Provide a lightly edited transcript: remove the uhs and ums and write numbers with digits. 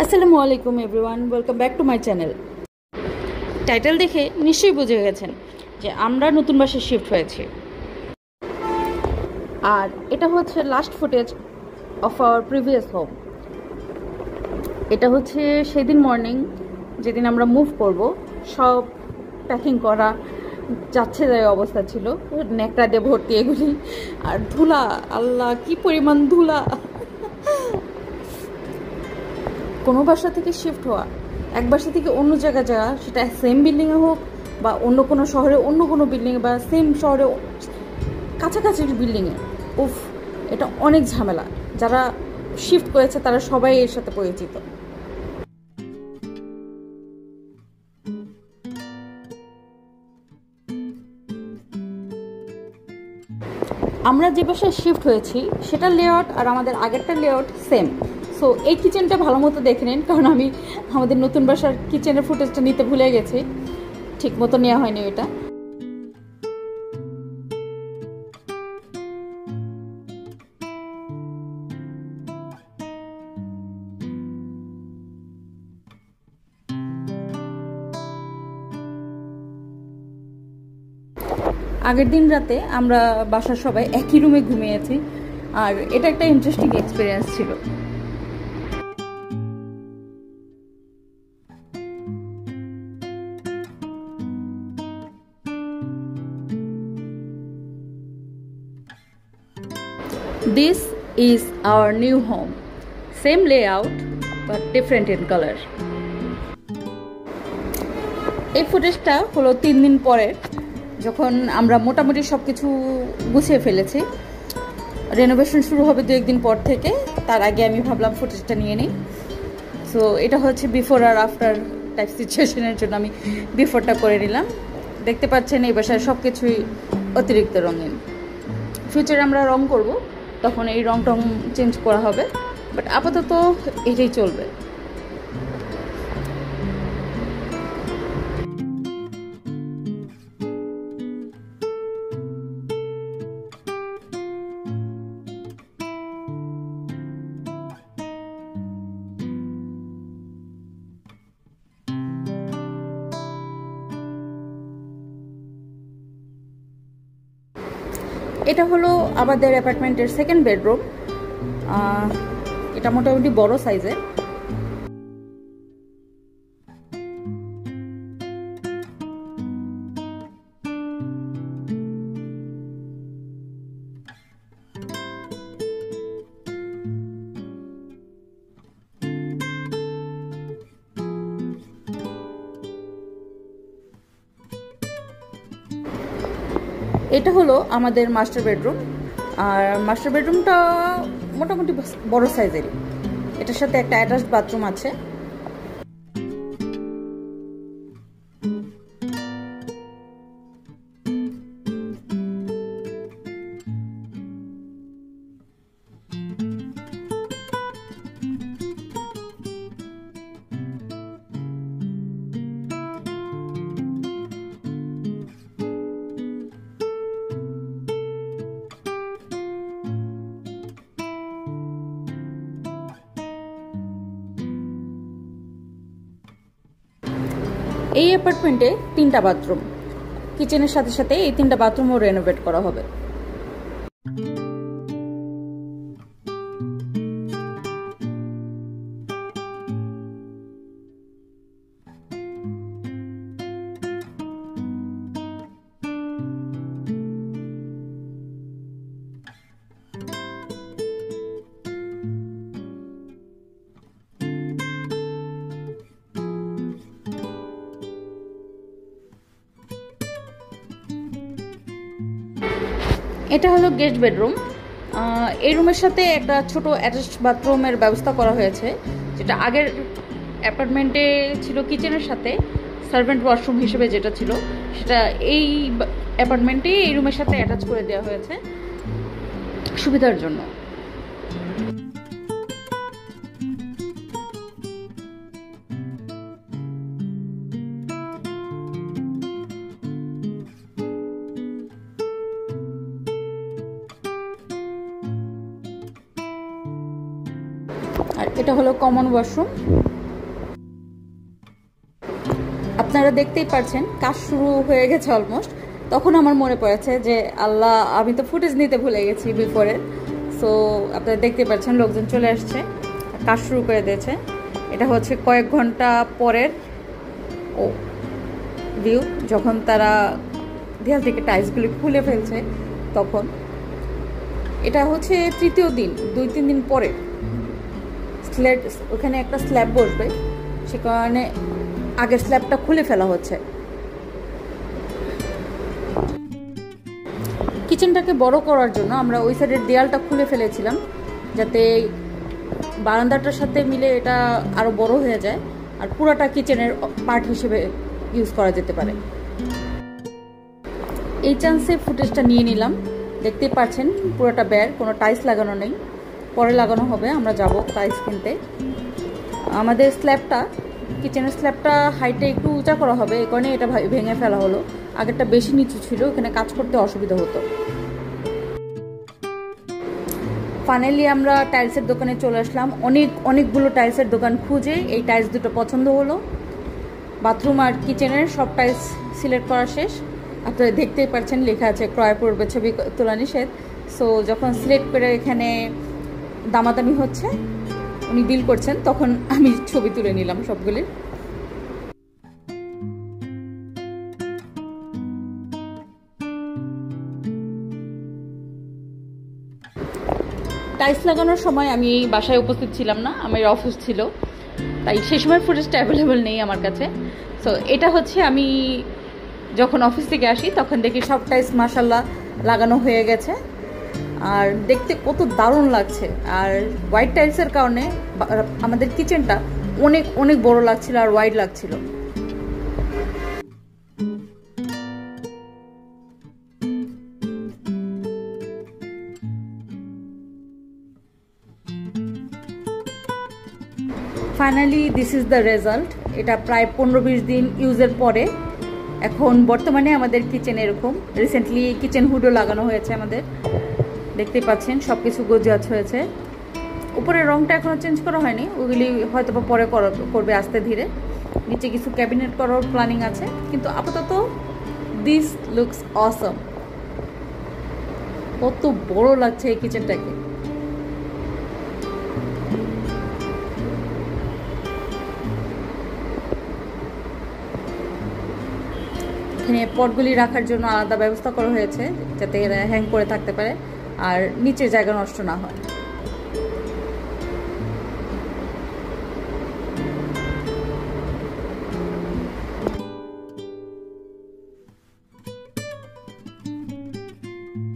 আসসালামু আলাইকুম everyone, welcome back to my channel. Title দেখে নিশ্চয়ই বুঝে গেছেন যে আমরা নতুন বাসায় শিফট হয়েছি। আর এটা হচ্ছে last footage of our previous home. এটা হচ্ছে সেদিন মর্নিং যেদিন আমরা মুভ করব। সব প্যাকিং করা যাচ্ছে যায় অবস্থা ছিল, ন্যাকড়া দিয়ে ভর্তি এগুলি, আর ধুলা, আল্লাহ কি পরিমাণ ধুলা। কোনো বাসা থেকে শিফট হওয়া, এক বাসা থেকে অন্য জায়গায় যাওয়া, সেটা সেম বিল্ডিংয়ে হোক বা অন্য কোনো শহরে অন্য কোনো বিল্ডিংয়ে বা সেম শহরে কাছাকাছি বিল্ডিংয়ে, উফ, এটা অনেক ঝামেলা। যারা শিফট করেছে তারা সবাই এর সাথে পরিচিত। আমরা যে বাসায় শিফট হয়েছি সেটার লেআউট আর আমাদের আগেরটার লেআউট সেম। সো এই কিচেনটা ভালো মতো দেখে নিন, কারণ আমি আমাদের নতুন বাসার কিচেনের ফুটেজটা নিতে ভুলে গেছি, ঠিক মতো নেওয়া হয়নি এটা। আগের দিন রাতে আমরা বাসার সবাই একই রুমে ঘুমিয়েছি, আর এটা একটা ইন্টারেস্টিং এক্সপিরিয়েন্স ছিল। This is our new home. Same layout but different in color. এই ফুটেজটা হলো 3 দিন পরের, যখন আমরা মোটামুটি সব কিছু গুছিয়ে ফেলেছি। রেনোভেশন শুরু হবে 2-1 দিন পর থেকে, তার আগে আমি ভাবলাম ফুটেজটা নিয়ে নিই। সো এটা হচ্ছে বিফোর আর আফটার টাইপ সিচুয়েশনের জন্য আমি বিফোরটা করে নিলাম। দেখতে পাচ্ছেন এই বাসায় সব কিছুই অতিরিক্ত রঙিন। ফিউচারে আমরা রং করব, তখন এই রং টং চেঞ্জ করা হবে, বাট আপাতত এটাই চলবে। এটা হলো আমাদের অ্যাপার্টমেন্টের সেকেন্ড বেডরুম। এটা মোটামুটি বড় সাইজের। এটা হলো আমাদের মাস্টার বেডরুম, আর মাস্টার বেডরুমটা মোটামুটি বড় সাইজেরই। এটার সাথে একটা অ্যাটাচড বাথরুম আছে। এই অ্যাপার্টমেন্টে 3টা বাথরুম, কিচেনের সাথে সাথে এই 3টা বাথরুমও রেনোভেট করা হবে। এটা হলো গেস্ট বেডরুম। এই রুমের সাথে একটা ছোট অ্যাটাচড বাথরুমের ব্যবস্থা করা হয়েছে, যেটা আগের অ্যাপার্টমেন্টে ছিল কিচেনের সাথে সার্ভেন্ট ওয়াশরুম হিসেবে যেটা ছিল, সেটা এই অ্যাপার্টমেন্টে এই রুমের সাথে অ্যাটাচ করে দেওয়া হয়েছে সুবিধার জন্য। আর এটা হলো কমন ওয়াশরুম। আপনারা দেখতেই পাচ্ছেন কাজ শুরু হয়ে গেছে অলমোস্ট। তখন আমার মনে পড়েছে যে আল্লাহ, আমি তো ফুটেজ নিতে ভুলে গেছি বিফোরের। সো আপনারা দেখতে পাচ্ছেন লোকজন চলে আসছে, কাজ শুরু করে দিয়েছে। এটা হচ্ছে কয়েক ঘন্টা পরের ভিউ, যখন তারা দেয়াল থেকে টাইলসগুলি খুলে ফেলছে তখন। এটা হচ্ছে তৃতীয় দিন, 2-3 দিন পরে স্ল্যাব, ওখানে একটা স্ল্যাব বসবে, সে কারণে আগের স্ল্যাবটা খুলে ফেলা হচ্ছে। কিচেনটাকে বড় করার জন্য আমরা ওই সাইডের দেয়ালটা খুলে ফেলেছিলাম, যাতে বারান্দাটার সাথে মিলে এটা আরও বড় হয়ে যায় আর পুরোটা কিচেনের পার্ট হিসেবে ইউজ করা যেতে পারে। এই চান্সে ফুটেজটা নিয়ে নিলাম। দেখতেই পাচ্ছেন পুরোটা বের, কোনো টাইলস লাগানো নেই, পরে লাগানো হবে, আমরা যাব টাইলস কিনতে। আমাদের স্ল্যাবটা, কিচেনের স্ল্যাবটা হাইটে একটু উঁচা করা হবে, এই কারণে এটা ভেঙে ফেলা হলো। আগেরটা বেশি নিচু ছিল, এখানে কাজ করতে অসুবিধা হতো। ফাইনালি আমরা টাইলসের দোকানে চলে আসলাম। অনেকগুলো টাইলসের দোকান খুঁজে এই টাইলস দুটো পছন্দ হলো। বাথরুম আর কিচেনের সব টাইলস সিলেক্ট করা শেষ। আপনারা দেখতেই পাচ্ছেন লেখা আছে ক্রয় পূর্বে ছবি তোলা নিষেধ। সো যখন সিলেক্ট করে এখানে দামাদামি হচ্ছে, উনি বিল করছেন, তখন আমি ছবি তুলে নিলাম সবগুলির। টাইলস লাগানোর সময় আমি বাসায় উপস্থিত ছিলাম না, আমার অফিস ছিল, তাই সেই সময় ফুটেজটা অ্যাভেলেবল নেই আমার কাছে। সো এটা হচ্ছে আমি যখন অফিস থেকে আসি তখন দেখি সব টাইলস মাশাল্লাহ লাগানো হয়ে গেছে, আর দেখতে কত দারুণ লাগছে। আর হোয়াইট টাইলসের কারণে আমাদের কিচেনটা অনেক বড় লাগছিল আর ওয়াইড লাগছিল। Finally this is the result. এটা প্রায় 15-20 দিন ইউজের পরে এখন বর্তমানে আমাদের কিচেন এরকম। রিসেন্টলি কিচেন হুডও লাগানো হয়েছে আমাদের, দেখতেই পাচ্ছেন সব কিছু গোছগাছ হয়েছে। উপরের রংটা এখনও চেঞ্জ করা হয়নি, ওগুলি হয়তো বা পরে করবে আস্তে ধীরে। নিচে কিছু ক্যাবিনেট করার প্ল্যানিং আছে, কিন্তু আপাতত দিস লুকস অসম। কত বড় লাগছে এই কিচেনটাকে। এখানে পটগুলি রাখার জন্য আলাদা ব্যবস্থা করা হয়েছে, যাতে এরা হ্যাং করে থাকতে পারে আর নিচে জায়গা নষ্ট না হয়।